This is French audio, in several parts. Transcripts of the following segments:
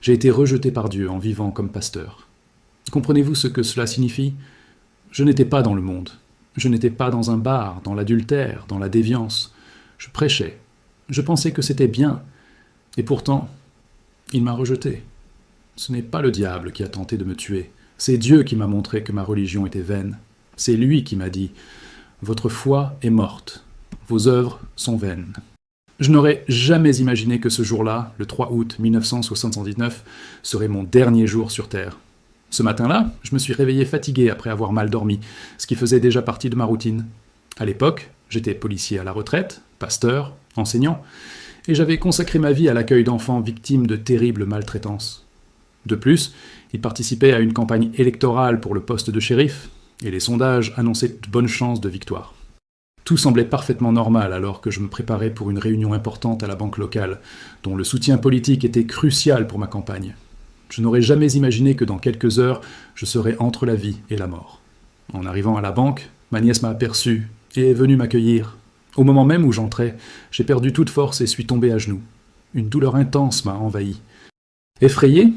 J'ai été rejeté par Dieu en vivant comme pasteur. Comprenez-vous ce que cela signifie? Je n'étais pas dans le monde. Je n'étais pas dans un bar, dans l'adultère, dans la déviance. Je prêchais. Je pensais que c'était bien. Et pourtant, il m'a rejeté. Ce n'est pas le diable qui a tenté de me tuer. C'est Dieu qui m'a montré que ma religion était vaine. C'est lui qui m'a dit « Votre foi est morte. Vos œuvres sont vaines. » Je n'aurais jamais imaginé que ce jour-là, le 3 août 1979, serait mon dernier jour sur Terre. Ce matin-là, je me suis réveillé fatigué après avoir mal dormi, ce qui faisait déjà partie de ma routine. À l'époque, j'étais policier à la retraite, pasteur, enseignant, et j'avais consacré ma vie à l'accueil d'enfants victimes de terribles maltraitances. De plus, il participait à une campagne électorale pour le poste de shérif, et les sondages annonçaient de bonnes chances de victoire. Tout semblait parfaitement normal alors que je me préparais pour une réunion importante à la banque locale, dont le soutien politique était crucial pour ma campagne. Je n'aurais jamais imaginé que dans quelques heures, je serais entre la vie et la mort. En arrivant à la banque, ma nièce m'a aperçu et est venue m'accueillir. Au moment même où j'entrais, j'ai perdu toute force et suis tombé à genoux. Une douleur intense m'a envahi. Effrayé,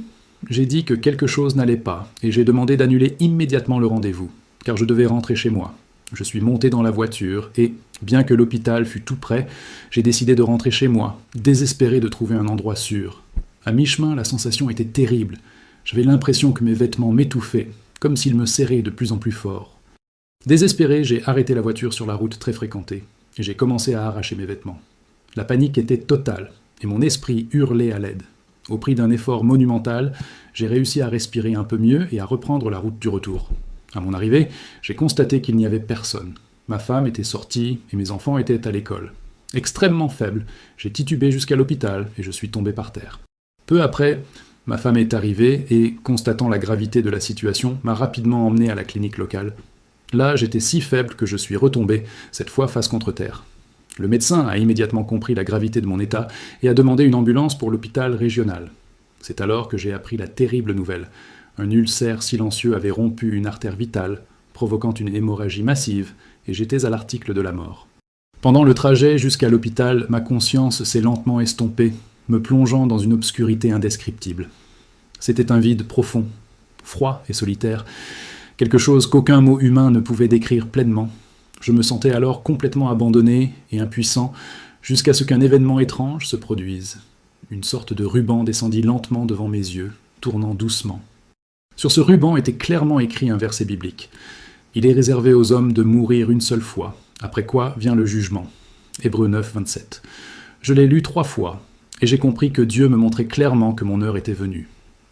j'ai dit que quelque chose n'allait pas et j'ai demandé d'annuler immédiatement le rendez-vous, car je devais rentrer chez moi. Je suis monté dans la voiture et, bien que l'hôpital fût tout près, j'ai décidé de rentrer chez moi, désespéré de trouver un endroit sûr. À mi-chemin, la sensation était terrible. J'avais l'impression que mes vêtements m'étouffaient, comme s'ils me serraient de plus en plus fort. Désespéré, j'ai arrêté la voiture sur la route très fréquentée, et j'ai commencé à arracher mes vêtements. La panique était totale, et mon esprit hurlait à l'aide. Au prix d'un effort monumental, j'ai réussi à respirer un peu mieux et à reprendre la route du retour. À mon arrivée, j'ai constaté qu'il n'y avait personne. Ma femme était sortie et mes enfants étaient à l'école. Extrêmement faible, j'ai titubé jusqu'à l'hôpital et je suis tombé par terre. Peu après, ma femme est arrivée et, constatant la gravité de la situation, m'a rapidement emmené à la clinique locale. Là, j'étais si faible que je suis retombé, cette fois face contre terre. Le médecin a immédiatement compris la gravité de mon état et a demandé une ambulance pour l'hôpital régional. C'est alors que j'ai appris la terrible nouvelle. Un ulcère silencieux avait rompu une artère vitale, provoquant une hémorragie massive, et j'étais à l'article de la mort. Pendant le trajet jusqu'à l'hôpital, ma conscience s'est lentement estompée, me plongeant dans une obscurité indescriptible. C'était un vide profond, froid et solitaire, quelque chose qu'aucun mot humain ne pouvait décrire pleinement. Je me sentais alors complètement abandonné et impuissant, jusqu'à ce qu'un événement étrange se produise. Une sorte de ruban descendit lentement devant mes yeux, tournant doucement. Sur ce ruban était clairement écrit un verset biblique. Il est réservé aux hommes de mourir une seule fois, après quoi vient le jugement. Hébreux 9, 27. Je l'ai lu 3 fois, et j'ai compris que Dieu me montrait clairement que mon heure était venue.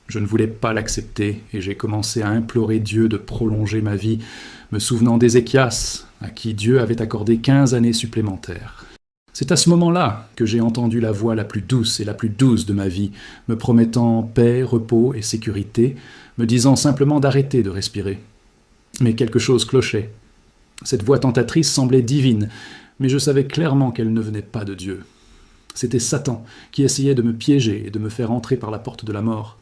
Je ne voulais pas l'accepter, et j'ai commencé à implorer Dieu de prolonger ma vie, me souvenant d'Ézéchias, à qui Dieu avait accordé 15 années supplémentaires. C'est à ce moment-là que j'ai entendu la voix la plus douce et la plus douce de ma vie, me promettant paix, repos et sécurité, me disant simplement d'arrêter de respirer. Mais quelque chose clochait. Cette voix tentatrice semblait divine, mais je savais clairement qu'elle ne venait pas de Dieu. C'était Satan qui essayait de me piéger et de me faire entrer par la porte de la mort.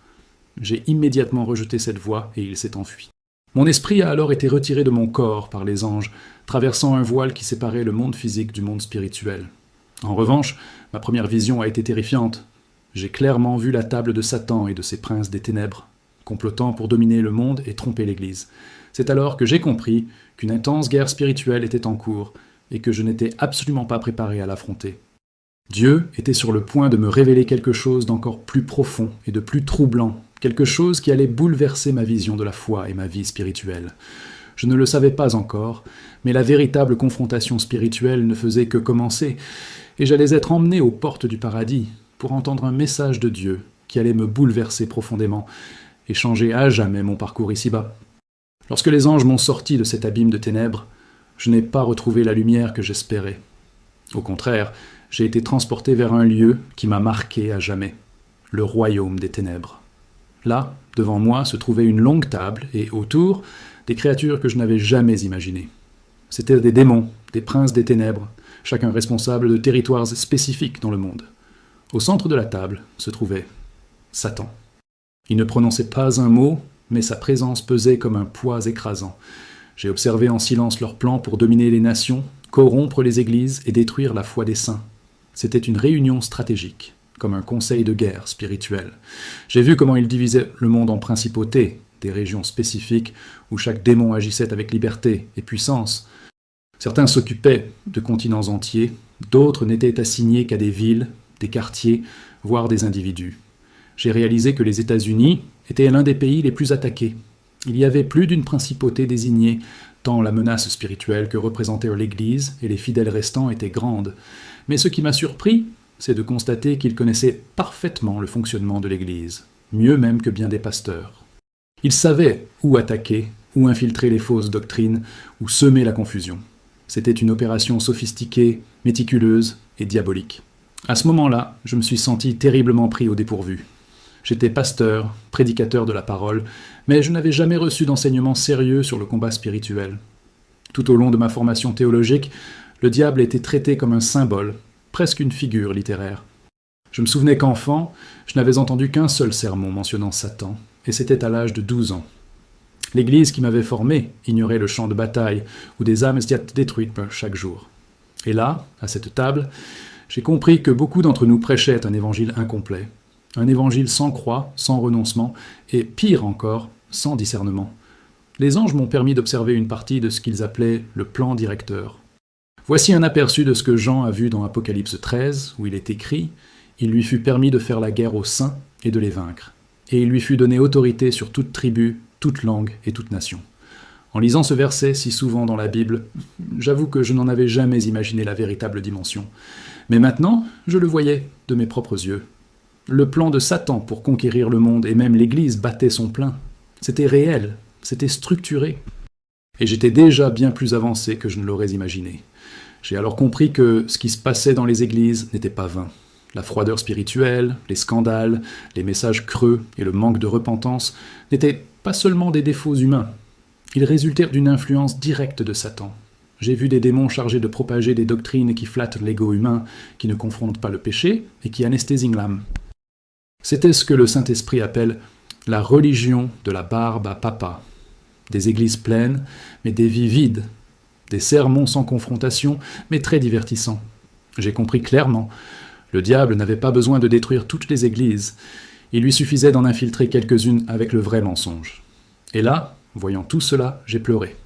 J'ai immédiatement rejeté cette voix et il s'est enfui. Mon esprit a alors été retiré de mon corps par les anges, traversant un voile qui séparait le monde physique du monde spirituel. En revanche, ma première vision a été terrifiante. J'ai clairement vu la table de Satan et de ses princes des ténèbres, complotant pour dominer le monde et tromper l'Église. C'est alors que j'ai compris qu'une intense guerre spirituelle était en cours et que je n'étais absolument pas préparé à l'affronter. Dieu était sur le point de me révéler quelque chose d'encore plus profond et de plus troublant, quelque chose qui allait bouleverser ma vision de la foi et ma vie spirituelle. Je ne le savais pas encore, mais la véritable confrontation spirituelle ne faisait que commencer, et j'allais être emmené aux portes du paradis pour entendre un message de Dieu qui allait me bouleverser profondément et changer à jamais mon parcours ici-bas. Lorsque les anges m'ont sorti de cet abîme de ténèbres, je n'ai pas retrouvé la lumière que j'espérais. Au contraire, j'ai été transporté vers un lieu qui m'a marqué à jamais, le royaume des ténèbres. Là, devant moi, se trouvait une longue table et, autour, des créatures que je n'avais jamais imaginées. C'étaient des démons, des princes des ténèbres, chacun responsable de territoires spécifiques dans le monde. Au centre de la table se trouvait Satan. Il ne prononçait pas un mot, mais sa présence pesait comme un poids écrasant. J'ai observé en silence leurs plans pour dominer les nations, corrompre les églises et détruire la foi des saints. C'était une réunion stratégique. comme un conseil de guerre spirituel. J'ai vu comment il divisait le monde en principautés, des régions spécifiques où chaque démon agissait avec liberté et puissance. Certains s'occupaient de continents entiers, d'autres n'étaient assignés qu'à des villes, des quartiers, voire des individus. J'ai réalisé que les États-Unis étaient l'un des pays les plus attaqués. Il y avait plus d'une principauté désignée, tant la menace spirituelle que représentait l'Église et les fidèles restants était grande. Mais ce qui m'a surpris, c'est de constater qu'ils connaissaient parfaitement le fonctionnement de l'Église, mieux même que bien des pasteurs. Ils savaient où attaquer, où infiltrer les fausses doctrines, où semer la confusion. C'était une opération sophistiquée, méticuleuse et diabolique. À ce moment-là, je me suis senti terriblement pris au dépourvu. J'étais pasteur, prédicateur de la parole, mais je n'avais jamais reçu d'enseignement sérieux sur le combat spirituel. Tout au long de ma formation théologique, le diable était traité comme un symbole, presque une figure littéraire. Je me souvenais qu'enfant, je n'avais entendu qu'un seul sermon mentionnant Satan, et c'était à l'âge de 12 ans. L'Église qui m'avait formé ignorait le champ de bataille, où des âmes étaient détruites chaque jour. Et là, à cette table, j'ai compris que beaucoup d'entre nous prêchaient un évangile incomplet, un évangile sans croix, sans renoncement, et pire encore, sans discernement. Les anges m'ont permis d'observer une partie de ce qu'ils appelaient le plan directeur. Voici un aperçu de ce que Jean a vu dans Apocalypse 13, où il est écrit « Il lui fut permis de faire la guerre aux saints et de les vaincre. Et il lui fut donné autorité sur toute tribu, toute langue et toute nation. » En lisant ce verset si souvent dans la Bible, j'avoue que je n'en avais jamais imaginé la véritable dimension. Mais maintenant, je le voyais de mes propres yeux. Le plan de Satan pour conquérir le monde et même l'Église battait son plein. C'était réel, c'était structuré. Et j'étais déjà bien plus avancé que je ne l'aurais imaginé. J'ai alors compris que ce qui se passait dans les églises n'était pas vain. La froideur spirituelle, les scandales, les messages creux et le manque de repentance n'étaient pas seulement des défauts humains. Ils résultèrent d'une influence directe de Satan. J'ai vu des démons chargés de propager des doctrines qui flattent l'ego humain, qui ne confrontent pas le péché et qui anesthésient l'âme. C'était ce que le Saint-Esprit appelle la religion de la barbe à papa. Des églises pleines, mais des vies vides. Des sermons sans confrontation, mais très divertissants. J'ai compris clairement. Le diable n'avait pas besoin de détruire toutes les églises. Il lui suffisait d'en infiltrer quelques-unes avec le vrai mensonge. Et là, voyant tout cela, j'ai pleuré.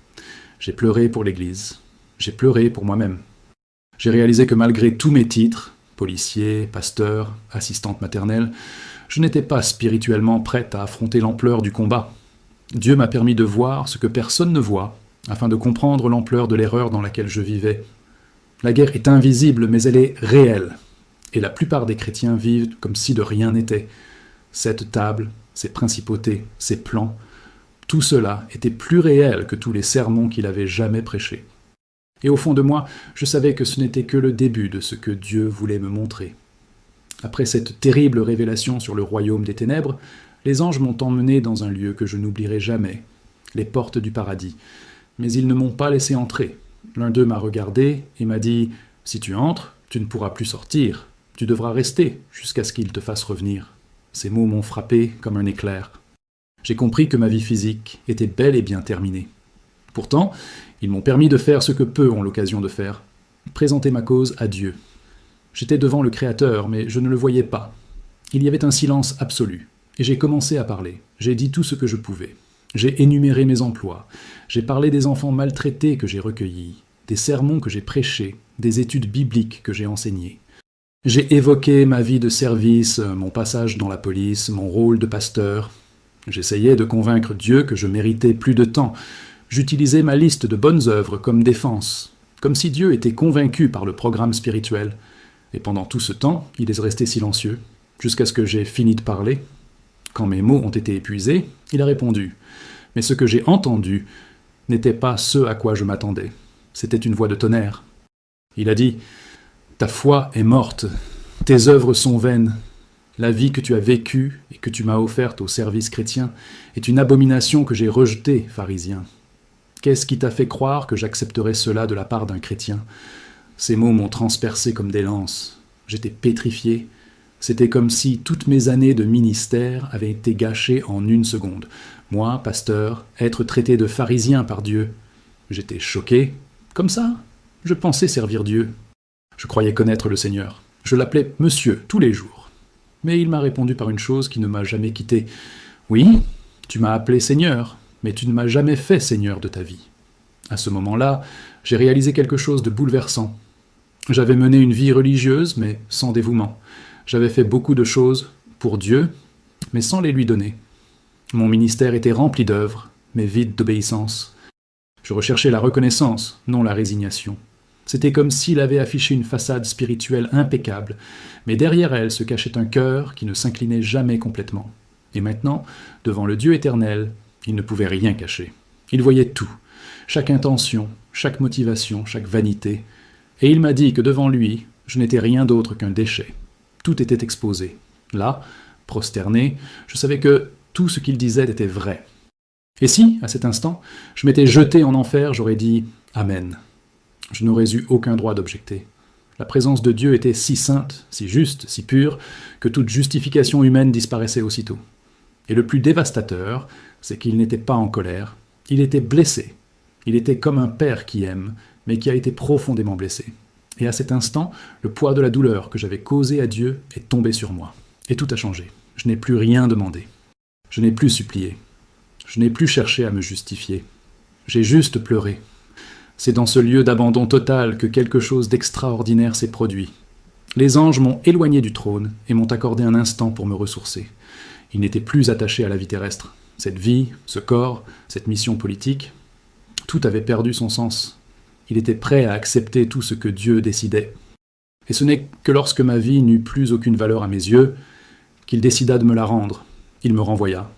J'ai pleuré pour l'Église. J'ai pleuré pour moi-même. J'ai réalisé que malgré tous mes titres, policier, pasteur, assistante maternelle, je n'étais pas spirituellement prête à affronter l'ampleur du combat. Dieu m'a permis de voir ce que personne ne voit, afin de comprendre l'ampleur de l'erreur dans laquelle je vivais. La guerre est invisible, mais elle est réelle. Et la plupart des chrétiens vivent comme si de rien n'était. Cette table, ces principautés, ces plans, tout cela était plus réel que tous les sermons qu'il avait jamais prêchés. Et au fond de moi, je savais que ce n'était que le début de ce que Dieu voulait me montrer. Après cette terrible révélation sur le royaume des ténèbres, les anges m'ont emmené dans un lieu que je n'oublierai jamais, les portes du paradis. Mais ils ne m'ont pas laissé entrer. L'un d'eux m'a regardé et m'a dit « Si tu entres, tu ne pourras plus sortir. Tu devras rester jusqu'à ce qu'il te fasse revenir. » Ces mots m'ont frappé comme un éclair. J'ai compris que ma vie physique était bel et bien terminée. Pourtant, ils m'ont permis de faire ce que peu ont l'occasion de faire, présenter ma cause à Dieu. J'étais devant le Créateur, mais je ne le voyais pas. Il y avait un silence absolu, et j'ai commencé à parler. J'ai dit tout ce que je pouvais. J'ai énuméré mes emplois. J'ai parlé des enfants maltraités que j'ai recueillis, des sermons que j'ai prêchés, des études bibliques que j'ai enseignées. J'ai évoqué ma vie de service, mon passage dans la police, mon rôle de pasteur. J'essayais de convaincre Dieu que je méritais plus de temps. J'utilisais ma liste de bonnes œuvres comme défense, comme si Dieu était convaincu par le programme spirituel. Et pendant tout ce temps, il est resté silencieux, jusqu'à ce que j'ai fini de parler. Quand mes mots ont été épuisés, il a répondu. Mais ce que j'ai entendu n'était pas ce à quoi je m'attendais. C'était une voix de tonnerre. Il a dit « Ta foi est morte, tes œuvres sont vaines. La vie que tu as vécue et que tu m'as offerte au service chrétien est une abomination que j'ai rejetée, pharisien. Qu'est-ce qui t'a fait croire que j'accepterais cela de la part d'un chrétien ?» Ces mots m'ont transpercé comme des lances. J'étais pétrifié. C'était comme si toutes mes années de ministère avaient été gâchées en une seconde. Moi, pasteur, être traité de pharisien par Dieu. J'étais choqué. Comme ça, je pensais servir Dieu. Je croyais connaître le Seigneur. Je l'appelais Monsieur tous les jours. Mais il m'a répondu par une chose qui ne m'a jamais quitté. Oui, tu m'as appelé Seigneur, mais tu ne m'as jamais fait Seigneur de ta vie. À ce moment-là, j'ai réalisé quelque chose de bouleversant. J'avais mené une vie religieuse, mais sans dévouement. J'avais fait beaucoup de choses pour Dieu, mais sans les lui donner. Mon ministère était rempli d'œuvres, mais vide d'obéissance. Je recherchais la reconnaissance, non la résignation. C'était comme s'il avait affiché une façade spirituelle impeccable, mais derrière elle se cachait un cœur qui ne s'inclinait jamais complètement. Et maintenant, devant le Dieu éternel, il ne pouvait rien cacher. Il voyait tout, chaque intention, chaque motivation, chaque vanité, et il m'a dit que devant lui, je n'étais rien d'autre qu'un déchet. Tout était exposé. Là, prosterné, je savais que tout ce qu'il disait était vrai. Et si, à cet instant, je m'étais jeté en enfer, j'aurais dit « Amen ». Je n'aurais eu aucun droit d'objecter. La présence de Dieu était si sainte, si juste, si pure, que toute justification humaine disparaissait aussitôt. Et le plus dévastateur, c'est qu'il n'était pas en colère, il était blessé. Il était comme un père qui aime, mais qui a été profondément blessé. Et à cet instant, le poids de la douleur que j'avais causée à Dieu est tombé sur moi. Et tout a changé. Je n'ai plus rien demandé. Je n'ai plus supplié. Je n'ai plus cherché à me justifier. J'ai juste pleuré. C'est dans ce lieu d'abandon total que quelque chose d'extraordinaire s'est produit. Les anges m'ont éloigné du trône et m'ont accordé un instant pour me ressourcer. Ils n'étaient plus attachés à la vie terrestre. Cette vie, ce corps, cette mission politique, tout avait perdu son sens. Il était prêt à accepter tout ce que Dieu décidait. Et ce n'est que lorsque ma vie n'eut plus aucune valeur à mes yeux, qu'il décida de me la rendre. Il me renvoya.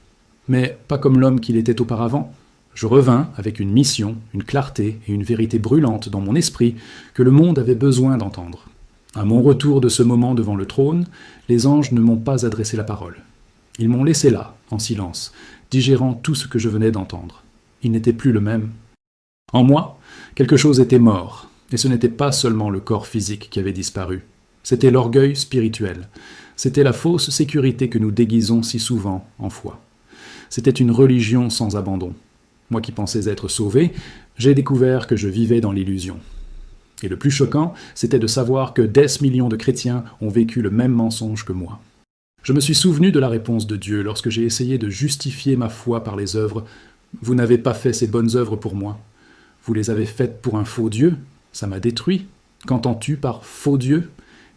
Mais pas comme l'homme qu'il était auparavant. Je revins avec une mission, une clarté et une vérité brûlante dans mon esprit que le monde avait besoin d'entendre. À mon retour de ce moment devant le trône, les anges ne m'ont pas adressé la parole. Ils m'ont laissé là, en silence, digérant tout ce que je venais d'entendre. Il n'était plus le même. En moi, quelque chose était mort, et ce n'était pas seulement le corps physique qui avait disparu. C'était l'orgueil spirituel. C'était la fausse sécurité que nous déguisons si souvent en foi. C'était une religion sans abandon. Moi qui pensais être sauvé, j'ai découvert que je vivais dans l'illusion. Et le plus choquant, c'était de savoir que des millions de chrétiens ont vécu le même mensonge que moi. Je me suis souvenu de la réponse de Dieu lorsque j'ai essayé de justifier ma foi par les œuvres. « Vous n'avez pas fait ces bonnes œuvres pour moi. Vous les avez faites pour un faux Dieu. Ça m'a détruit. Qu'entends-tu par faux Dieu ?»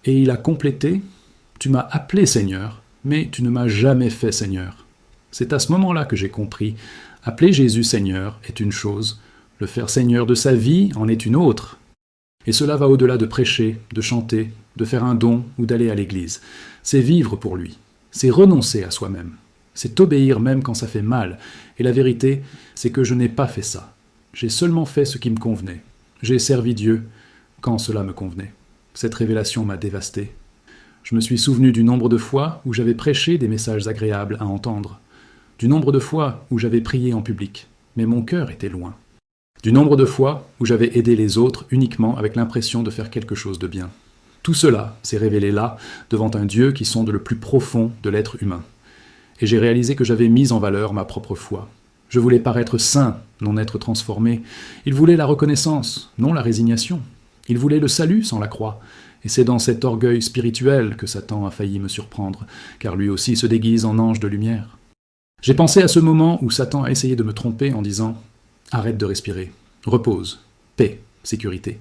Et il a complété « Tu m'as appelé Seigneur, mais tu ne m'as jamais fait Seigneur. » C'est à ce moment-là que j'ai compris. Appeler Jésus Seigneur est une chose, le faire Seigneur de sa vie en est une autre. Et cela va au-delà de prêcher, de chanter, de faire un don ou d'aller à l'église. C'est vivre pour lui, c'est renoncer à soi-même, c'est obéir même quand ça fait mal. Et la vérité, c'est que je n'ai pas fait ça. J'ai seulement fait ce qui me convenait. J'ai servi Dieu quand cela me convenait. Cette révélation m'a dévasté. Je me suis souvenu du nombre de fois où j'avais prêché des messages agréables à entendre, du nombre de fois où j'avais prié en public, mais mon cœur était loin. Du nombre de fois où j'avais aidé les autres uniquement avec l'impression de faire quelque chose de bien. Tout cela s'est révélé là, devant un Dieu qui sonde le plus profond de l'être humain. Et j'ai réalisé que j'avais mis en valeur ma propre foi. Je voulais paraître saint, non être transformé. Il voulait la reconnaissance, non la résignation. Il voulait le salut sans la croix. Et c'est dans cet orgueil spirituel que Satan a failli me surprendre, car lui aussi se déguise en ange de lumière. J'ai pensé à ce moment où Satan a essayé de me tromper en disant « Arrête de respirer, repose, paix, sécurité ».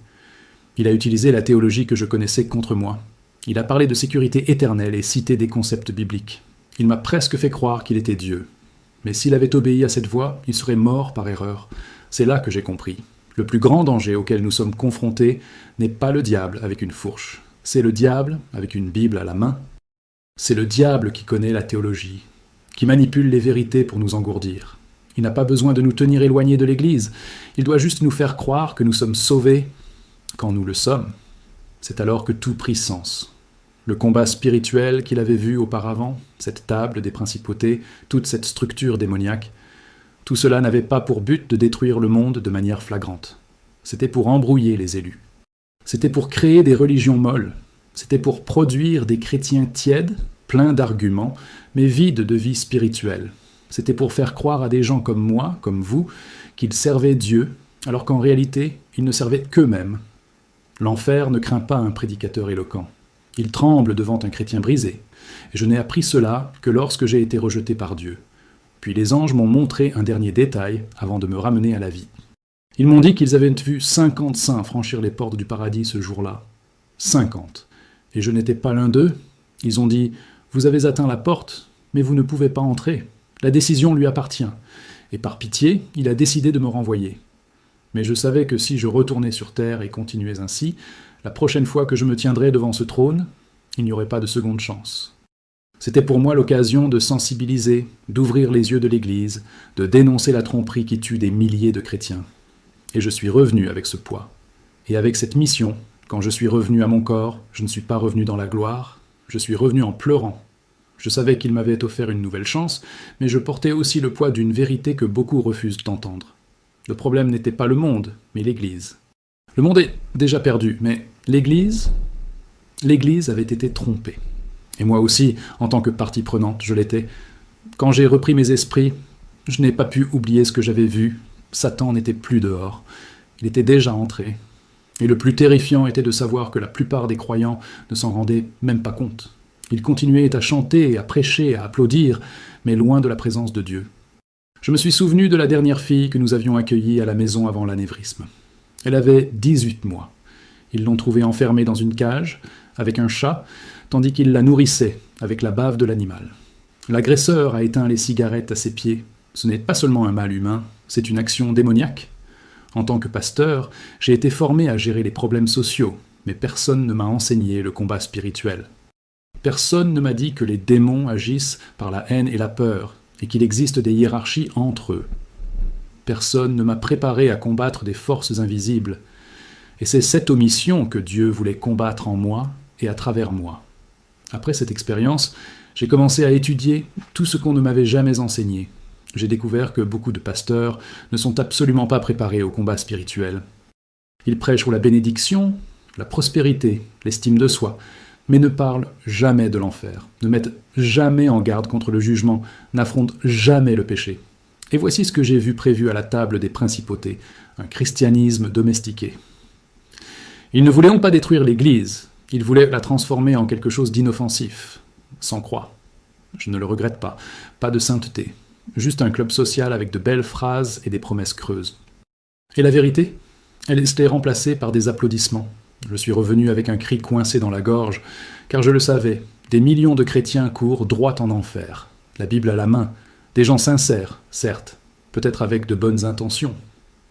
Il a utilisé la théologie que je connaissais contre moi. Il a parlé de sécurité éternelle et cité des concepts bibliques. Il m'a presque fait croire qu'il était Dieu. Mais s'il avait obéi à cette voix, il serait mort par erreur. C'est là que j'ai compris. Le plus grand danger auquel nous sommes confrontés n'est pas le diable avec une fourche. C'est le diable avec une Bible à la main. C'est le diable qui connaît la théologie, qui manipule les vérités pour nous engourdir. Il n'a pas besoin de nous tenir éloignés de l'Église. Il doit juste nous faire croire que nous sommes sauvés quand nous le sommes. C'est alors que tout prit sens. Le combat spirituel qu'il avait vu auparavant, cette table des principautés, toute cette structure démoniaque, tout cela n'avait pas pour but de détruire le monde de manière flagrante. C'était pour embrouiller les élus. C'était pour créer des religions molles. C'était pour produire des chrétiens tièdes, pleins d'arguments, mais vides de vie spirituelle. C'était pour faire croire à des gens comme moi, comme vous, qu'ils servaient Dieu, alors qu'en réalité, ils ne servaient qu'eux-mêmes. L'enfer ne craint pas un prédicateur éloquent. Il tremble devant un chrétien brisé, et je n'ai appris cela que lorsque j'ai été rejeté par Dieu. Puis les anges m'ont montré un dernier détail avant de me ramener à la vie. Ils m'ont dit qu'ils avaient vu 50 saints franchir les portes du paradis ce jour-là. 50. Et je n'étais pas l'un d'eux. Ils ont dit « Vous avez atteint la porte, mais vous ne pouvez pas entrer. La décision lui appartient. » Et par pitié, il a décidé de me renvoyer. Mais je savais que si je retournais sur terre et continuais ainsi, la prochaine fois que je me tiendrais devant ce trône, il n'y aurait pas de seconde chance. C'était pour moi l'occasion de sensibiliser, d'ouvrir les yeux de l'Église, de dénoncer la tromperie qui tue des milliers de chrétiens. Et je suis revenu avec ce poids. Et avec cette mission, quand je suis revenu à mon corps, je ne suis pas revenu dans la gloire, je suis revenu en pleurant. Je savais qu'il m'avait offert une nouvelle chance, mais je portais aussi le poids d'une vérité que beaucoup refusent d'entendre. Le problème n'était pas le monde, mais l'Église. Le monde est déjà perdu, mais l'Église avait été trompée. Et moi aussi, en tant que partie prenante, je l'étais. Quand j'ai repris mes esprits, je n'ai pas pu oublier ce que j'avais vu. Satan n'était plus dehors. Il était déjà entré. Et le plus terrifiant était de savoir que la plupart des croyants ne s'en rendaient même pas compte. Ils continuaient à chanter, à prêcher, à applaudir, mais loin de la présence de Dieu. Je me suis souvenu de la dernière fille que nous avions accueillie à la maison avant l'anévrisme. Elle avait 18 mois. Ils l'ont trouvée enfermée dans une cage, avec un chat, tandis qu'ils la nourrissaient avec la bave de l'animal. L'agresseur a éteint les cigarettes à ses pieds. Ce n'est pas seulement un mal humain, c'est une action démoniaque. En tant que pasteur, j'ai été formé à gérer les problèmes sociaux, mais personne ne m'a enseigné le combat spirituel. Personne ne m'a dit que les démons agissent par la haine et la peur, et qu'il existe des hiérarchies entre eux. Personne ne m'a préparé à combattre des forces invisibles, et c'est cette omission que Dieu voulait combattre en moi et à travers moi. Après cette expérience, j'ai commencé à étudier tout ce qu'on ne m'avait jamais enseigné. J'ai découvert que beaucoup de pasteurs ne sont absolument pas préparés au combat spirituel. Ils prêchent pour la bénédiction, la prospérité, l'estime de soi, mais ne parlent jamais de l'enfer, ne mettent jamais en garde contre le jugement, n'affrontent jamais le péché. Et voici ce que j'ai vu prévu à la table des principautés, un christianisme domestiqué. Ils ne voulaient pas détruire l'Église, ils voulaient la transformer en quelque chose d'inoffensif, sans croix. Je ne le regrette pas, pas de sainteté, juste un club social avec de belles phrases et des promesses creuses. Et la vérité ? Elle était remplacée par des applaudissements. Je suis revenu avec un cri coincé dans la gorge, car je le savais, des millions de chrétiens courent droit en enfer, la Bible à la main, des gens sincères, certes, peut-être avec de bonnes intentions,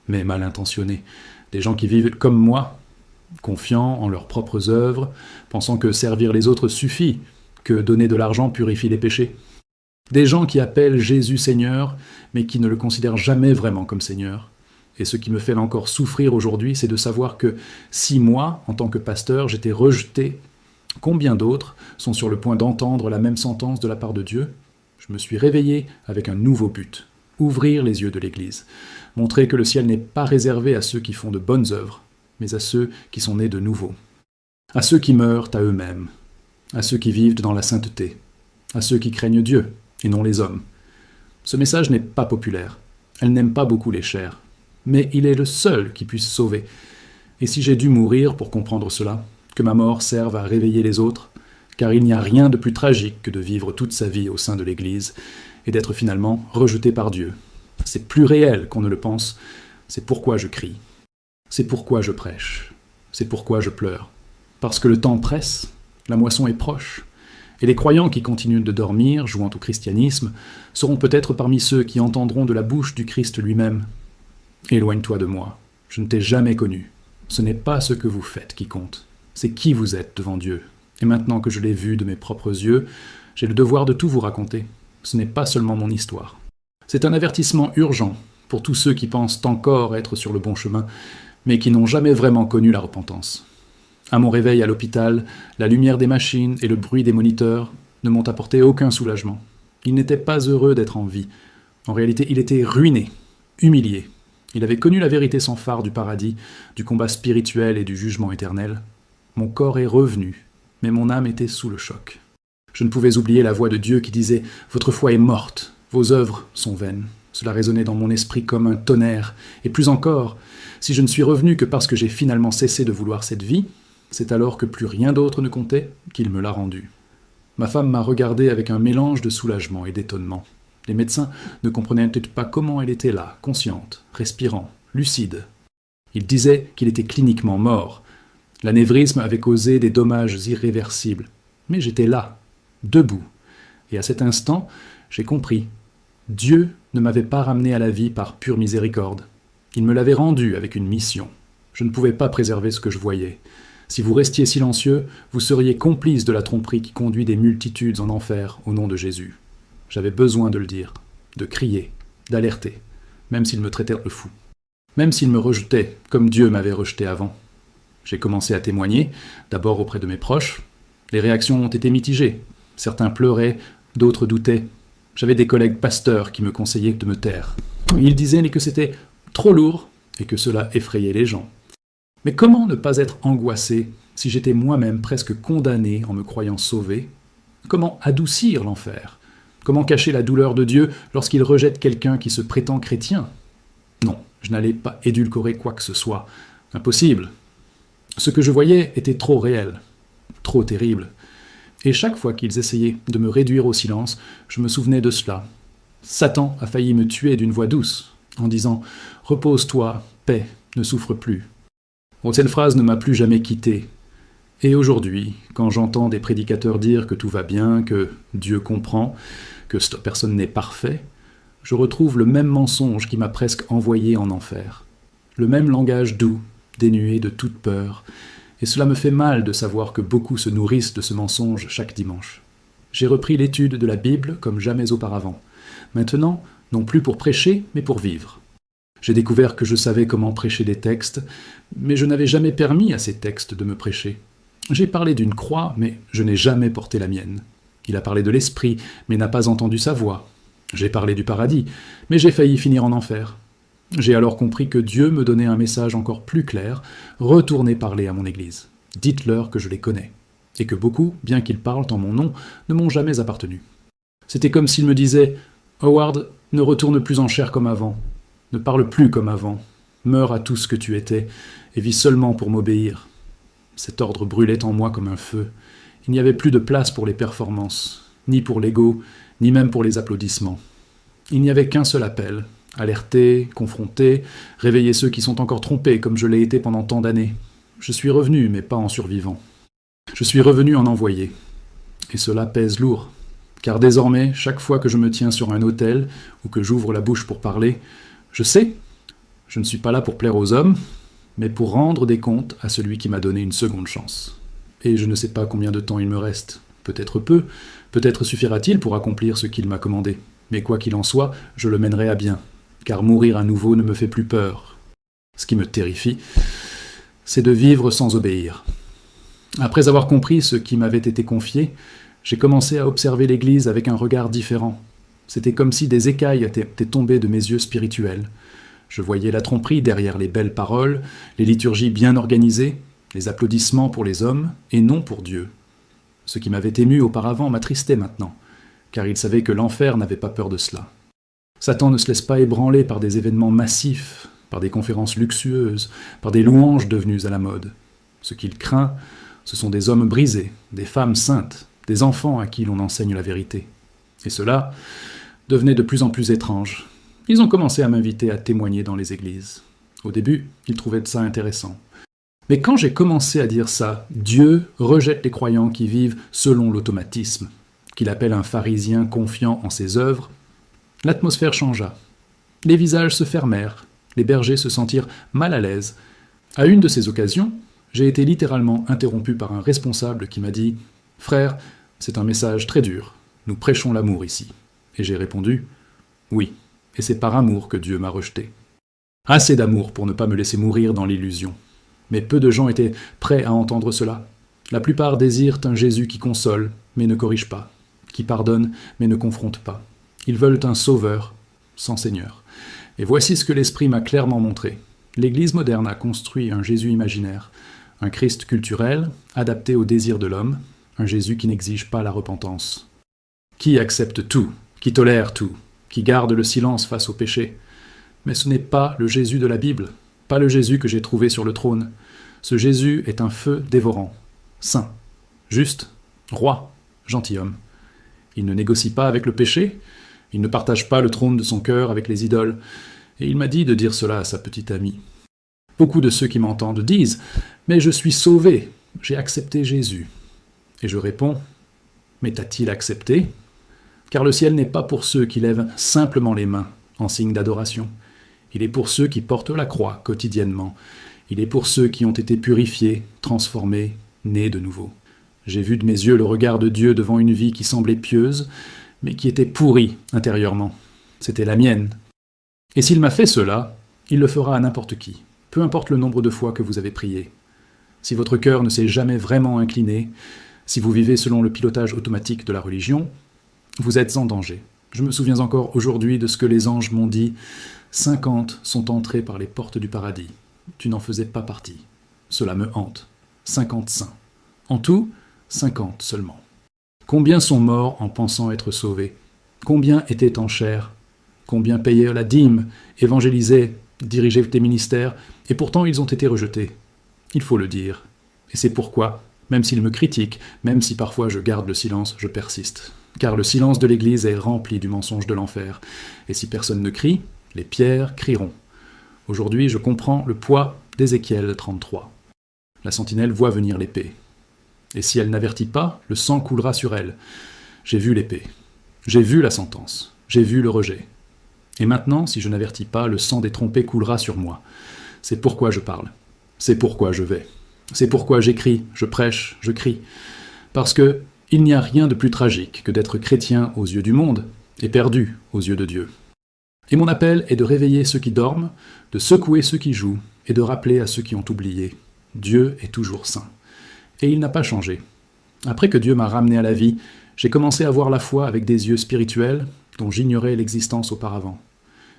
mais mal intentionnés, des gens qui vivent comme moi, confiants en leurs propres œuvres, pensant que servir les autres suffit, que donner de l'argent purifie les péchés. Des gens qui appellent Jésus Seigneur, mais qui ne le considèrent jamais vraiment comme Seigneur. Et ce qui me fait encore souffrir aujourd'hui, c'est de savoir que si moi, en tant que pasteur, j'étais rejeté, combien d'autres sont sur le point d'entendre la même sentence de la part de Dieu ? Je me suis réveillé avec un nouveau but, ouvrir les yeux de l'Église, montrer que le ciel n'est pas réservé à ceux qui font de bonnes œuvres, mais à ceux qui sont nés de nouveau, à ceux qui meurent à eux-mêmes, à ceux qui vivent dans la sainteté, à ceux qui craignent Dieu et non les hommes. Ce message n'est pas populaire, elle n'aime pas beaucoup les chairs, mais il est le seul qui puisse sauver. Et si j'ai dû mourir pour comprendre cela, que ma mort serve à réveiller les autres, car il n'y a rien de plus tragique que de vivre toute sa vie au sein de l'Église et d'être finalement rejeté par Dieu. C'est plus réel qu'on ne le pense, c'est pourquoi je crie, c'est pourquoi je prêche, c'est pourquoi je pleure. Parce que le temps presse, la moisson est proche, et les croyants qui continuent de dormir, jouant au christianisme, seront peut-être parmi ceux qui entendront de la bouche du Christ lui-même. Éloigne-toi de moi, je ne t'ai jamais connu. Ce n'est pas ce que vous faites qui compte, c'est qui vous êtes devant Dieu. Et maintenant que je l'ai vu de mes propres yeux, j'ai le devoir de tout vous raconter. Ce n'est pas seulement mon histoire. C'est un avertissement urgent pour tous ceux qui pensent encore être sur le bon chemin, mais qui n'ont jamais vraiment connu la repentance. À mon réveil à l'hôpital, la lumière des machines et le bruit des moniteurs ne m'ont apporté aucun soulagement. Il n'était pas heureux d'être en vie. En réalité, il était ruiné, humilié. Il avait connu la vérité sans phare du paradis, du combat spirituel et du jugement éternel. Mon corps est revenu, mais mon âme était sous le choc. Je ne pouvais oublier la voix de Dieu qui disait « Votre foi est morte, vos œuvres sont vaines ». Cela résonnait dans mon esprit comme un tonnerre. Et plus encore, si je ne suis revenu que parce que j'ai finalement cessé de vouloir cette vie, C'est alors que plus rien d'autre ne comptait qu'il me l'a rendu. Ma femme m'a regardé avec un mélange de soulagement et d'étonnement. Les médecins ne comprenaient peut-être pas comment elle était là, consciente, respirant, lucide. Ils disaient qu'il était cliniquement mort. L'anévrisme avait causé des dommages irréversibles. Mais j'étais là, debout. Et à cet instant, j'ai compris. Dieu ne m'avait pas ramené à la vie par pure miséricorde. Il me l'avait rendu avec une mission. Je ne pouvais pas préserver ce que je voyais. Si vous restiez silencieux, vous seriez complice de la tromperie qui conduit des multitudes en enfer au nom de Jésus. J'avais besoin de le dire, de crier, d'alerter, même s'il me traitait de fou. Même s'il me rejetait, comme Dieu m'avait rejeté avant. J'ai commencé à témoigner, d'abord auprès de mes proches. Les réactions ont été mitigées. Certains pleuraient, d'autres doutaient. J'avais des collègues pasteurs qui me conseillaient de me taire. Ils disaient que c'était trop lourd et que cela effrayait les gens. Mais comment ne pas être angoissé si j'étais moi-même presque condamné en me croyant sauvé? Comment adoucir l'enfer? Comment cacher la douleur de Dieu lorsqu'il rejette quelqu'un qui se prétend chrétien? Non, je n'allais pas édulcorer quoi que ce soit. Impossible. Ce que je voyais était trop réel, trop terrible. Et chaque fois qu'ils essayaient de me réduire au silence, je me souvenais de cela. Satan a failli me tuer d'une voix douce, en disant « Repose-toi, paix, ne souffre plus ». Bon, cette phrase ne m'a plus jamais quitté. Et aujourd'hui, quand j'entends des prédicateurs dire que tout va bien, que Dieu comprend, que personne n'est parfait, je retrouve le même mensonge qui m'a presque envoyé en enfer. Le même langage doux, dénué de toute peur, et cela me fait mal de savoir que beaucoup se nourrissent de ce mensonge chaque dimanche. J'ai repris l'étude de la Bible comme jamais auparavant. Maintenant, non plus pour prêcher, mais pour vivre. J'ai découvert que je savais comment prêcher des textes, mais je n'avais jamais permis à ces textes de me prêcher. J'ai parlé d'une croix, mais je n'ai jamais porté la mienne. Il a parlé de l'esprit, mais n'a pas entendu sa voix. J'ai parlé du paradis, mais j'ai failli finir en enfer. J'ai alors compris que Dieu me donnait un message encore plus clair, retournez parler à mon Église. Dites-leur que je les connais, et que beaucoup, bien qu'ils parlent en mon nom, ne m'ont jamais appartenu. C'était comme s'il me disait « Howard, ne retourne plus en chair comme avant, ne parle plus comme avant, meurs à tout ce que tu étais, et vis seulement pour m'obéir. » Cet ordre brûlait en moi comme un feu. Il n'y avait plus de place pour les performances, ni pour l'ego, ni même pour les applaudissements. Il n'y avait qu'un seul appel, alerter, confronter, réveiller ceux qui sont encore trompés comme je l'ai été pendant tant d'années. Je suis revenu, mais pas en survivant. Je suis revenu en envoyé. Et cela pèse lourd, car désormais, chaque fois que je me tiens sur un autel ou que j'ouvre la bouche pour parler, je sais, je ne suis pas là pour plaire aux hommes, mais pour rendre des comptes à celui qui m'a donné une seconde chance. Et je ne sais pas combien de temps il me reste. Peut-être peu, peut-être suffira-t-il pour accomplir ce qu'il m'a commandé. Mais quoi qu'il en soit, je le mènerai à bien, car mourir à nouveau ne me fait plus peur. Ce qui me terrifie, c'est de vivre sans obéir. Après avoir compris ce qui m'avait été confié, j'ai commencé à observer l'Église avec un regard différent. C'était comme si des écailles étaient tombées de mes yeux spirituels. Je voyais la tromperie derrière les belles paroles, les liturgies bien organisées, les applaudissements pour les hommes et non pour Dieu. Ce qui m'avait ému auparavant m'attristait maintenant, car il savait que l'enfer n'avait pas peur de cela. Satan ne se laisse pas ébranler par des événements massifs, par des conférences luxueuses, par des louanges devenues à la mode. Ce qu'il craint, ce sont des hommes brisés, des femmes saintes, des enfants à qui l'on enseigne la vérité. Et cela devenait de plus en plus étrange. Ils ont commencé à m'inviter à témoigner dans les églises. Au début, ils trouvaient ça intéressant. Mais quand j'ai commencé à dire ça, Dieu rejette les croyants qui vivent selon l'automatisme, qu'il appelle un pharisien confiant en ses œuvres, l'atmosphère changea. Les visages se fermèrent, les bergers se sentirent mal à l'aise. À une de ces occasions, j'ai été littéralement interrompu par un responsable qui m'a dit « Frère, c'est un message très dur, nous prêchons l'amour ici. » Et j'ai répondu « Oui, et c'est par amour que Dieu m'a rejeté. » Assez d'amour pour ne pas me laisser mourir dans l'illusion. Mais peu de gens étaient prêts à entendre cela. La plupart désirent un Jésus qui console, mais ne corrige pas, qui pardonne, mais ne confronte pas. Ils veulent un sauveur, sans Seigneur. Et voici ce que l'Esprit m'a clairement montré. L'Église moderne a construit un Jésus imaginaire, un Christ culturel, adapté aux désirs de l'homme, un Jésus qui n'exige pas la repentance. Qui accepte tout, qui tolère tout, qui garde le silence face au péché. Mais ce n'est pas le Jésus de la Bible, pas le Jésus que j'ai trouvé sur le trône. Ce Jésus est un feu dévorant, saint, juste, roi, gentilhomme. Il ne négocie pas avec le péché, il ne partage pas le trône de son cœur avec les idoles, et il m'a dit de dire cela à sa petite amie. Beaucoup de ceux qui m'entendent disent « Mais je suis sauvé, j'ai accepté Jésus ». Et je réponds « Mais t'a-t-il accepté ?» Car le ciel n'est pas pour ceux qui lèvent simplement les mains en signe d'adoration. Il est pour ceux qui portent la croix quotidiennement. Il est pour ceux qui ont été purifiés, transformés, nés de nouveau. J'ai vu de mes yeux le regard de Dieu devant une vie qui semblait pieuse, mais qui était pourrie intérieurement. C'était la mienne. Et s'il m'a fait cela, il le fera à n'importe qui, peu importe le nombre de fois que vous avez prié. Si votre cœur ne s'est jamais vraiment incliné, si vous vivez selon le pilotage automatique de la religion, vous êtes en danger. Je me souviens encore aujourd'hui de ce que les anges m'ont dit. 50 sont entrés par les portes du paradis. Tu n'en faisais pas partie. Cela me hante. 50 saints. En tout, 50 seulement. Combien sont morts en pensant être sauvés? Combien étaient en chair? Combien payaient la dîme, évangélisaient, dirigeaient tes ministères, et pourtant ils ont été rejetés? Il faut le dire. Et c'est pourquoi, même s'ils me critiquent, même si parfois je garde le silence, je persiste. Car le silence de l'Église est rempli du mensonge de l'enfer. Et si personne ne crie, les pierres crieront. Aujourd'hui, je comprends le poids d'Ézéchiel 33. La sentinelle voit venir l'épée. Et si elle n'avertit pas, le sang coulera sur elle. J'ai vu l'épée. J'ai vu la sentence. J'ai vu le rejet. Et maintenant, si je n'avertis pas, le sang des trompés coulera sur moi. C'est pourquoi je parle. C'est pourquoi je vais. C'est pourquoi j'écris, je prêche, je crie. Parce que il n'y a rien de plus tragique que d'être chrétien aux yeux du monde et perdu aux yeux de Dieu. Et mon appel est de réveiller ceux qui dorment, de secouer ceux qui jouent et de rappeler à ceux qui ont oublié. Dieu est toujours saint. Et il n'a pas changé. Après que Dieu m'a ramené à la vie, j'ai commencé à voir la foi avec des yeux spirituels dont j'ignorais l'existence auparavant.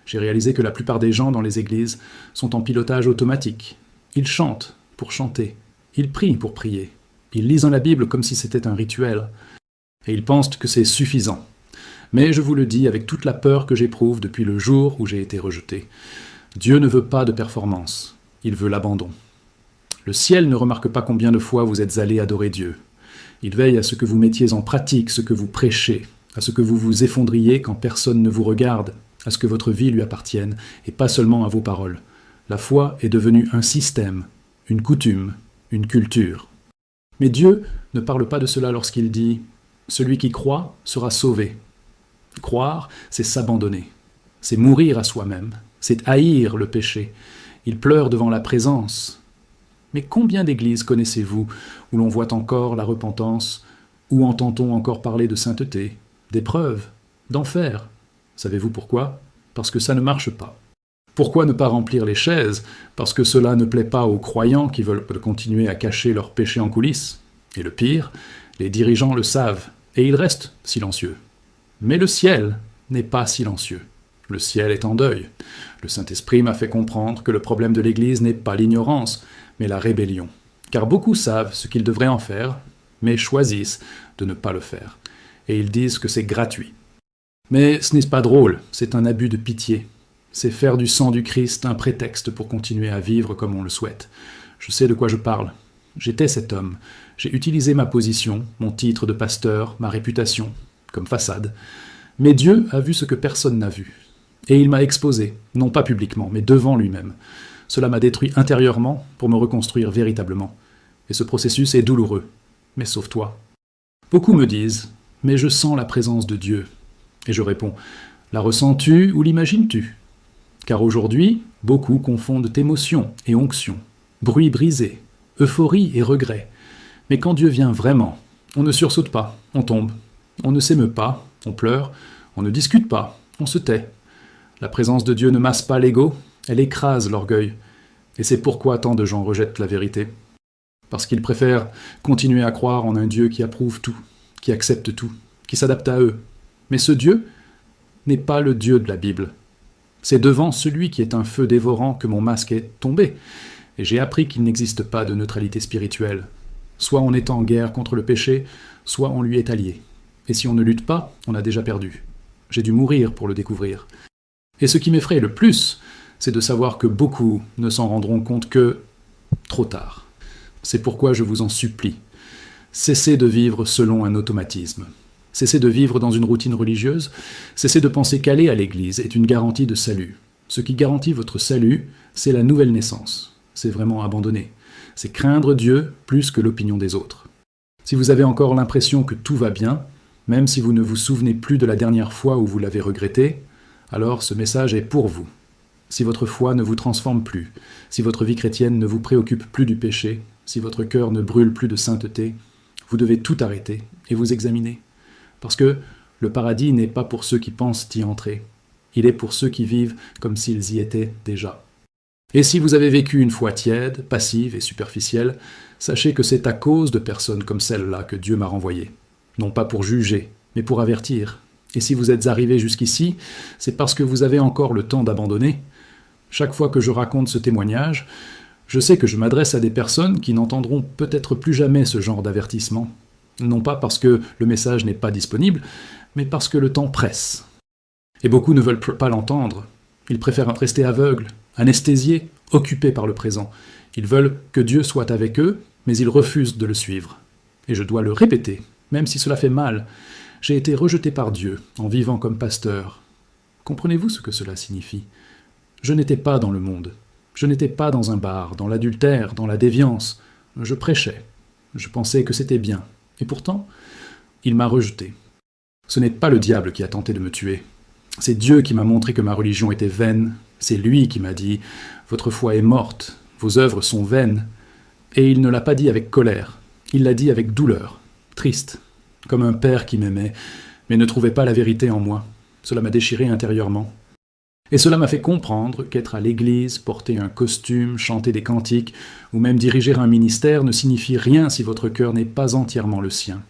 J'ai réalisé que la plupart des gens dans les églises sont en pilotage automatique. Ils chantent pour chanter, ils prient pour prier. Ils lisent la Bible comme si c'était un rituel, et ils pensent que c'est suffisant. Mais je vous le dis avec toute la peur que j'éprouve depuis le jour où j'ai été rejeté. Dieu ne veut pas de performance, il veut l'abandon. Le ciel ne remarque pas combien de fois vous êtes allés adorer Dieu. Il veille à ce que vous mettiez en pratique ce que vous prêchez, à ce que vous vous effondriez quand personne ne vous regarde, à ce que votre vie lui appartienne, et pas seulement à vos paroles. La foi est devenue un système, une coutume, une culture. Mais Dieu ne parle pas de cela lorsqu'il dit « Celui qui croit sera sauvé ». Croire, c'est s'abandonner, c'est mourir à soi-même, c'est haïr le péché. Il pleure devant la présence. Mais combien d'églises connaissez-vous où l'on voit encore la repentance, où entend-on encore parler de sainteté, d'épreuve, d'enfer? Savez-vous pourquoi? Parce que ça ne marche pas. Pourquoi ne pas remplir les chaises? Parce que cela ne plaît pas aux croyants qui veulent continuer à cacher leurs péchés en coulisses. Et le pire, les dirigeants le savent, et ils restent silencieux. Mais le ciel n'est pas silencieux. Le ciel est en deuil. Le Saint-Esprit m'a fait comprendre que le problème de l'Église n'est pas l'ignorance, mais la rébellion. Car beaucoup savent ce qu'ils devraient en faire, mais choisissent de ne pas le faire. Et ils disent que c'est gratuit. Mais ce n'est pas drôle, c'est un abus de pitié. C'est faire du sang du Christ un prétexte pour continuer à vivre comme on le souhaite. Je sais de quoi je parle. J'étais cet homme. J'ai utilisé ma position, mon titre de pasteur, ma réputation, comme façade. Mais Dieu a vu ce que personne n'a vu. Et il m'a exposé, non pas publiquement, mais devant lui-même. Cela m'a détruit intérieurement pour me reconstruire véritablement. Et ce processus est douloureux. Mais sauve-toi. Beaucoup me disent « Mais je sens la présence de Dieu ». Et je réponds « La ressens-tu ou l'imagines-tu » Car aujourd'hui, beaucoup confondent émotion et onction, bruit brisé, euphorie et regret. Mais quand Dieu vient vraiment, on ne sursaute pas, on tombe. On ne s'émeut pas, on pleure, on ne discute pas, on se tait. La présence de Dieu ne masse pas l'ego, elle écrase l'orgueil. Et c'est pourquoi tant de gens rejettent la vérité. Parce qu'ils préfèrent continuer à croire en un Dieu qui approuve tout, qui accepte tout, qui s'adapte à eux. Mais ce Dieu n'est pas le Dieu de la Bible. C'est devant celui qui est un feu dévorant que mon masque est tombé, et j'ai appris qu'il n'existe pas de neutralité spirituelle. Soit on est en guerre contre le péché, soit on lui est allié. Et si on ne lutte pas, on a déjà perdu. J'ai dû mourir pour le découvrir. Et ce qui m'effraie le plus, c'est de savoir que beaucoup ne s'en rendront compte que trop tard. C'est pourquoi je vous en supplie. Cessez de vivre selon un automatisme. Cessez de vivre dans une routine religieuse. Cessez de penser qu'aller à l'église est une garantie de salut. Ce qui garantit votre salut, c'est la nouvelle naissance. C'est vraiment abandonner. C'est craindre Dieu plus que l'opinion des autres. Si vous avez encore l'impression que tout va bien, même si vous ne vous souvenez plus de la dernière fois où vous l'avez regretté, alors ce message est pour vous. Si votre foi ne vous transforme plus, si votre vie chrétienne ne vous préoccupe plus du péché, si votre cœur ne brûle plus de sainteté, vous devez tout arrêter et vous examiner. Parce que le paradis n'est pas pour ceux qui pensent y entrer. Il est pour ceux qui vivent comme s'ils y étaient déjà. Et si vous avez vécu une foi tiède, passive et superficielle, sachez que c'est à cause de personnes comme celle-là que Dieu m'a renvoyé. Non pas pour juger, mais pour avertir. Et si vous êtes arrivé jusqu'ici, c'est parce que vous avez encore le temps d'abandonner. Chaque fois que je raconte ce témoignage, je sais que je m'adresse à des personnes qui n'entendront peut-être plus jamais ce genre d'avertissement. Non pas parce que le message n'est pas disponible, mais parce que le temps presse. Et beaucoup ne veulent pas l'entendre. Ils préfèrent rester aveugles, anesthésiés, occupés par le présent. Ils veulent que Dieu soit avec eux, mais ils refusent de le suivre. Et je dois le répéter, même si cela fait mal. J'ai été rejeté par Dieu en vivant comme pasteur. Comprenez-vous ce que cela signifie ? Je n'étais pas dans le monde. Je n'étais pas dans un bar, dans l'adultère, dans la déviance. Je prêchais. Je pensais que c'était bien. Et pourtant, il m'a rejeté. Ce n'est pas le diable qui a tenté de me tuer. C'est Dieu qui m'a montré que ma religion était vaine. C'est lui qui m'a dit « Votre foi est morte, vos œuvres sont vaines ». Et il ne l'a pas dit avec colère. Il l'a dit avec douleur, triste, comme un père qui m'aimait, mais ne trouvait pas la vérité en moi. Cela m'a déchiré intérieurement. Et cela m'a fait comprendre qu'être à l'église, porter un costume, chanter des cantiques, ou même diriger un ministère ne signifie rien si votre cœur n'est pas entièrement le sien.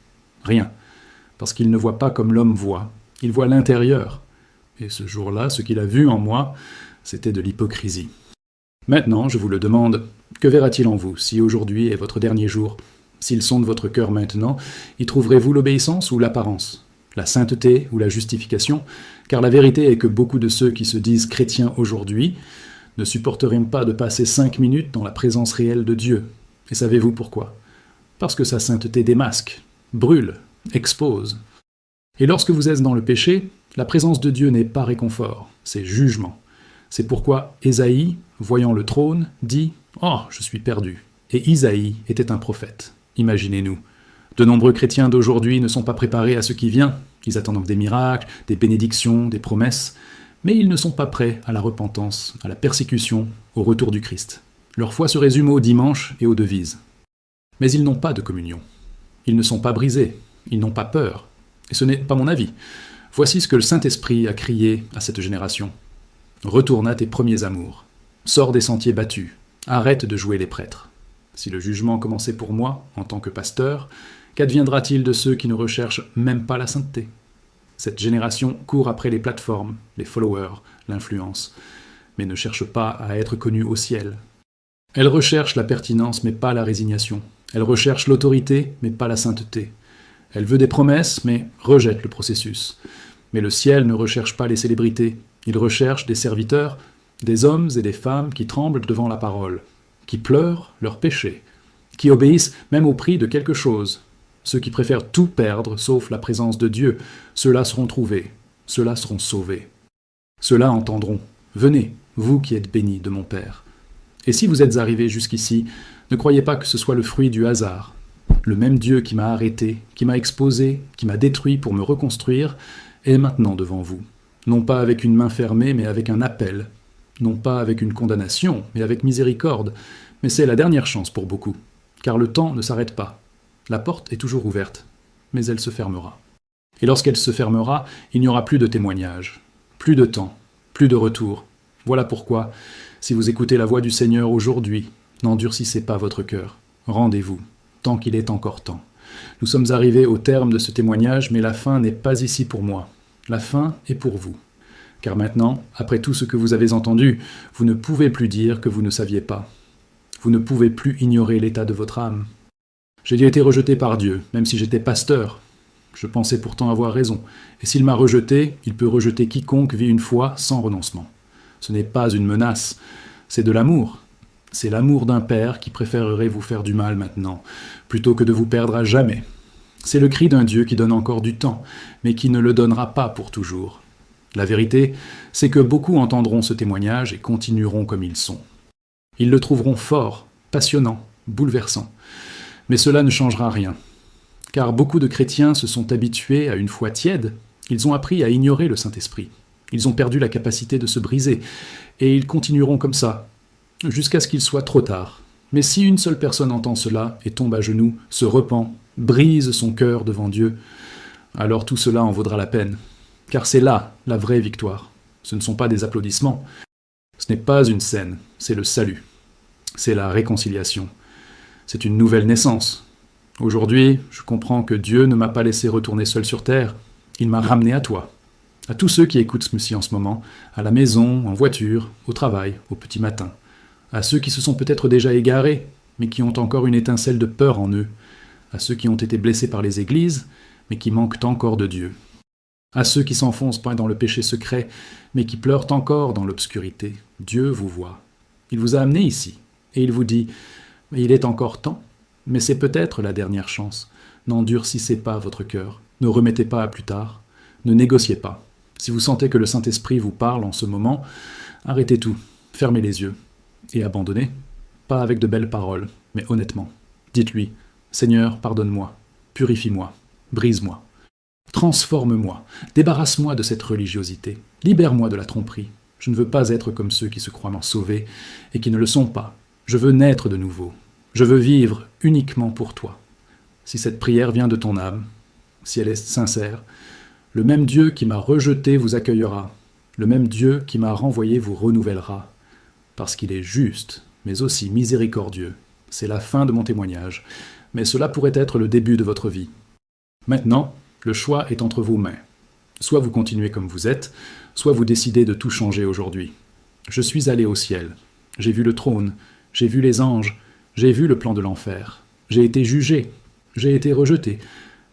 Rien. Parce qu'il ne voit pas comme l'homme voit. Il voit l'intérieur. Et ce jour-là, ce qu'il a vu en moi, c'était de l'hypocrisie. Maintenant, je vous le demande, que verra-t-il en vous si aujourd'hui est votre dernier jour ? S'il sonde votre cœur maintenant, y trouverez-vous l'obéissance ou l'apparence ? La sainteté ou la justification, car la vérité est que beaucoup de ceux qui se disent chrétiens aujourd'hui ne supporteront pas de passer 5 minutes dans la présence réelle de Dieu. Et savez-vous pourquoi ? Parce que sa sainteté démasque, brûle, expose. Et lorsque vous êtes dans le péché, la présence de Dieu n'est pas réconfort, c'est jugement. C'est pourquoi Ésaïe, voyant le trône, dit « Oh, je suis perdu !» Et Isaïe était un prophète. Imaginez-nous. De nombreux chrétiens d'aujourd'hui ne sont pas préparés à ce qui vient. Ils attendent des miracles, des bénédictions, des promesses, mais ils ne sont pas prêts à la repentance, à la persécution, au retour du Christ. Leur foi se résume au dimanche et aux devises. Mais ils n'ont pas de communion. Ils ne sont pas brisés, ils n'ont pas peur. Et ce n'est pas mon avis. Voici ce que le Saint-Esprit a crié à cette génération. « Retourne à tes premiers amours. Sors des sentiers battus. Arrête de jouer les prêtres. Si le jugement commençait pour moi, en tant que pasteur, qu'adviendra-t-il de ceux qui ne recherchent même pas la sainteté ? Cette génération court après les plateformes, les followers, l'influence, mais ne cherche pas à être connue au ciel. Elle recherche la pertinence, mais pas la résignation. Elle recherche l'autorité, mais pas la sainteté. Elle veut des promesses, mais rejette le processus. Mais le ciel ne recherche pas les célébrités. Il recherche des serviteurs, des hommes et des femmes qui tremblent devant la parole, qui pleurent leurs péchés, qui obéissent même au prix de quelque chose. Ceux qui préfèrent tout perdre sauf la présence de Dieu, ceux-là seront trouvés, ceux-là seront sauvés. Ceux-là entendront « Venez, vous qui êtes bénis de mon Père ». Et si vous êtes arrivés jusqu'ici, ne croyez pas que ce soit le fruit du hasard. Le même Dieu qui m'a arrêté, qui m'a exposé, qui m'a détruit pour me reconstruire, est maintenant devant vous. Non pas avec une main fermée, mais avec un appel. Non pas avec une condamnation, mais avec miséricorde. Mais c'est la dernière chance pour beaucoup, car le temps ne s'arrête pas. La porte est toujours ouverte, mais elle se fermera. Et lorsqu'elle se fermera, il n'y aura plus de témoignages, plus de temps, plus de retour. Voilà pourquoi, si vous écoutez la voix du Seigneur aujourd'hui, n'endurcissez pas votre cœur. Rendez-vous, tant qu'il est encore temps. Nous sommes arrivés au terme de ce témoignage, mais la fin n'est pas ici pour moi. La fin est pour vous. Car maintenant, après tout ce que vous avez entendu, vous ne pouvez plus dire que vous ne saviez pas. Vous ne pouvez plus ignorer l'état de votre âme. J'ai été rejeté par Dieu, même si j'étais pasteur. Je pensais pourtant avoir raison. Et s'il m'a rejeté, il peut rejeter quiconque vit une foi sans renoncement. Ce n'est pas une menace, c'est de l'amour. C'est l'amour d'un père qui préférerait vous faire du mal maintenant, plutôt que de vous perdre à jamais. C'est le cri d'un Dieu qui donne encore du temps, mais qui ne le donnera pas pour toujours. La vérité, c'est que beaucoup entendront ce témoignage et continueront comme ils sont. Ils le trouveront fort, passionnant, bouleversant. Mais cela ne changera rien. Car beaucoup de chrétiens se sont habitués à une foi tiède, ils ont appris à ignorer le Saint-Esprit. Ils ont perdu la capacité de se briser, et ils continueront comme ça, jusqu'à ce qu'il soit trop tard. Mais si une seule personne entend cela et tombe à genoux, se repent, brise son cœur devant Dieu, alors tout cela en vaudra la peine. Car c'est là la vraie victoire. Ce ne sont pas des applaudissements. Ce n'est pas une scène, c'est le salut. C'est la réconciliation. C'est une nouvelle naissance. Aujourd'hui, je comprends que Dieu ne m'a pas laissé retourner seul sur terre. Il m'a ramené à toi. À tous ceux qui écoutent ceci en ce moment, à la maison, en voiture, au travail, au petit matin. À ceux qui se sont peut-être déjà égarés, mais qui ont encore une étincelle de peur en eux. À ceux qui ont été blessés par les églises, mais qui manquent encore de Dieu. À ceux qui s'enfoncent dans le péché secret, mais qui pleurent encore dans l'obscurité. Dieu vous voit. Il vous a amené ici, et il vous dit « Il est encore temps, mais c'est peut-être la dernière chance. N'endurcissez pas votre cœur, ne remettez pas à plus tard, ne négociez pas. Si vous sentez que le Saint-Esprit vous parle en ce moment, arrêtez tout, fermez les yeux, et abandonnez. Pas avec de belles paroles, mais honnêtement. Dites-lui « Seigneur, pardonne-moi, purifie-moi, brise-moi. » Transforme-moi, débarrasse-moi de cette religiosité, libère-moi de la tromperie. Je ne veux pas être comme ceux qui se croient sauvés et qui ne le sont pas. Je veux naître de nouveau. Je veux vivre uniquement pour toi. Si cette prière vient de ton âme, si elle est sincère, le même Dieu qui m'a rejeté vous accueillera. Le même Dieu qui m'a renvoyé vous renouvellera. Parce qu'il est juste, mais aussi miséricordieux. C'est la fin de mon témoignage, mais cela pourrait être le début de votre vie. Maintenant, le choix est entre vos mains. Soit vous continuez comme vous êtes, soit vous décidez de tout changer aujourd'hui. Je suis allé au ciel. J'ai vu le trône, j'ai vu les anges, j'ai vu le plan de l'enfer. J'ai été jugé, j'ai été rejeté,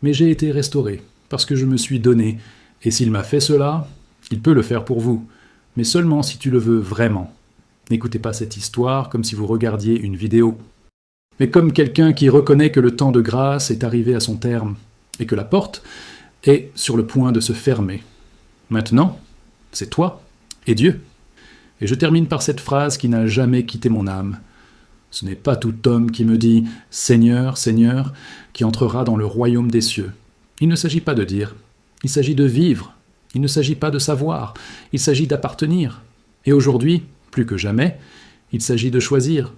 mais j'ai été restauré, parce que je me suis donné, et s'il m'a fait cela, il peut le faire pour vous, mais seulement si tu le veux vraiment. N'écoutez pas cette histoire comme si vous regardiez une vidéo, mais comme quelqu'un qui reconnaît que le temps de grâce est arrivé à son terme, et que la porte est sur le point de se fermer. Maintenant, c'est toi et Dieu. Et je termine par cette phrase qui n'a jamais quitté mon âme. Ce n'est pas tout homme qui me dit « Seigneur, Seigneur » qui entrera dans le royaume des cieux. Il ne s'agit pas de dire, il s'agit de vivre. Il ne s'agit pas de savoir, il s'agit d'appartenir. Et aujourd'hui, plus que jamais, il s'agit de choisir.